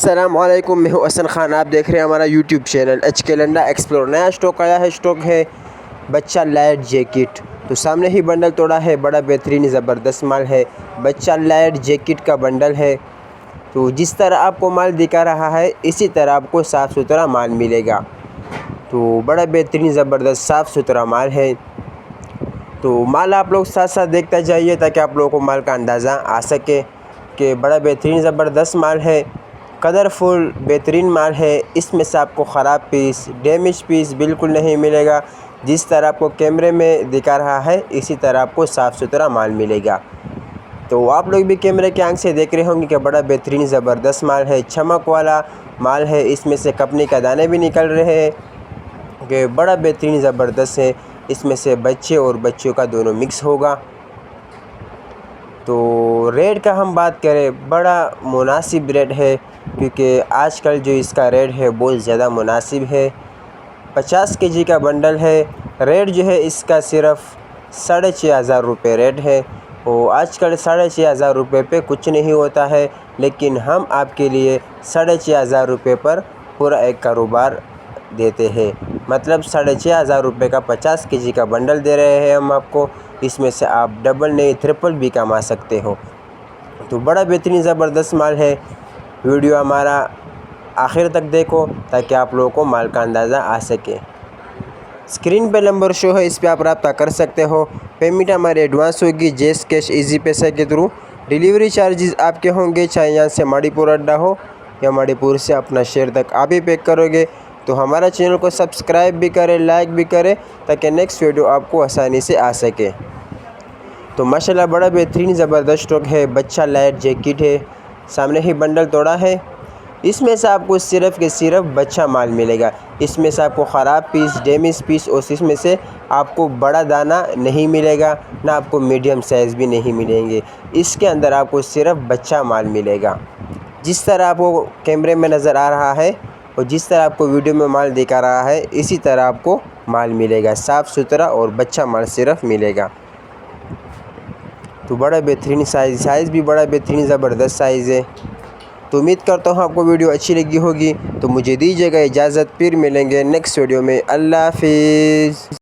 अस्सलामुअलैकुम, मैं हूं हसन खान। आप देख रहे हैं हमारा यूट्यूब चैनल HK लंडा एक्सप्लोर। नया स्टॉक आया है, स्टॉक है बच्चा लाइट जैकेट। तो सामने ही बंडल तोड़ा है, बड़ा बेहतरीन ज़बरदस्त माल है। बच्चा लाइट जैकेट का बंडल है। तो जिस तरह आपको माल दिखा रहा है इसी तरह आपको साफ़ सुथरा माल मिलेगा। तो बड़ा बेहतरीन ज़बरदस्त साफ़ सुथरा माल है। तो माल आप लोग साथ साथ देखते जाइए ताकि आप लोगों को माल का अंदाज़ा आ सके कि बड़ा बेहतरीन ज़बरदस्त माल है, कलरफुल बेहतरीन माल है। इसमें से आपको ख़राब पीस, डैमेज पीस बिल्कुल नहीं मिलेगा। जिस तरह आपको कैमरे में दिखा रहा है इसी तरह आपको साफ़ सुथरा माल मिलेगा। तो आप लोग भी कैमरे की आंख से देख रहे होंगे कि बड़ा बेहतरीन ज़बरदस्त माल है, चमक वाला माल है। इसमें से कपनी का दाने भी निकल रहे हैं कि बड़ा बेहतरीन ज़बरदस्त है। इसमें से बच्चे और बच्चों का दोनों मिक्स होगा। तो रेट का हम बात करें, बड़ा मुनासिब रेट है क्योंकि आजकल जो इसका रेट है बहुत ज़्यादा मुनासिब है। 50 kg का बंडल है। रेट जो है इसका सिर्फ 6,500 रुपये रेट है। और आजकल 6,500 रुपये पे कुछ नहीं होता है, लेकिन हम आपके लिए 6,500 रुपये पर पूरा एक कारोबार देते हैं। मतलब 6,500 रुपये का 50 kg का बंडल दे रहे हैं हम आपको। इसमें से आप डबल नहीं ट्रिपल भी कमा सकते हो। तो बड़ा बेहतरीन ज़बरदस्त माल है। वीडियो हमारा आखिर तक देखो ताकि आप लोगों को माल का अंदाज़ा आ सके। स्क्रीन पे नंबर शो है, इस पे आप रब्ता कर सकते हो। पेमेंट हमारी एडवांस होगी, जैस कैश इजी पैसे के थ्रू। डिलीवरी चार्जेस आपके होंगे, चाहे यहाँ से मणिपुर अड्डा हो या मणिपुर से अपना शहर तक आप ही पैक करोगे। तो हमारा चैनल को सब्सक्राइब भी करें, लाइक भी करें ताकि नेक्स्ट वीडियो आपको आसानी से आ सके। तो माशाल्लाह बड़ा बेहतरीन ज़बरदस्त स्टॉक है। बच्चा लाइट जैकेट है, सामने ही बंडल तोड़ा है। इसमें से आपको सिर्फ़ के सिर्फ बच्चा माल मिलेगा। इसमें से आपको ख़राब पीस, डैमेज पीस और इसमें से आपको बड़ा दाना नहीं मिलेगा, ना आपको मीडियम साइज़ भी नहीं मिलेंगे। इसके अंदर आपको सिर्फ बच्चा माल मिलेगा। जिस तरह आपको कैमरे में नज़र आ रहा है और जिस तरह आपको वीडियो में माल दिखा रहा है इसी तरह आपको माल मिलेगा, साफ़ सुथरा और बच्चा माल सिर्फ मिलेगा। तो बड़ा बेहतरीन साइज़ भी बड़ा बेहतरीन ज़बरदस्त साइज़ है। तो उम्मीद करता हूँ आपको वीडियो अच्छी लगी होगी। तो मुझे दीजिएगा इजाज़त, फिर मिलेंगे नेक्स्ट वीडियो में। अल्लाह हाफिज़।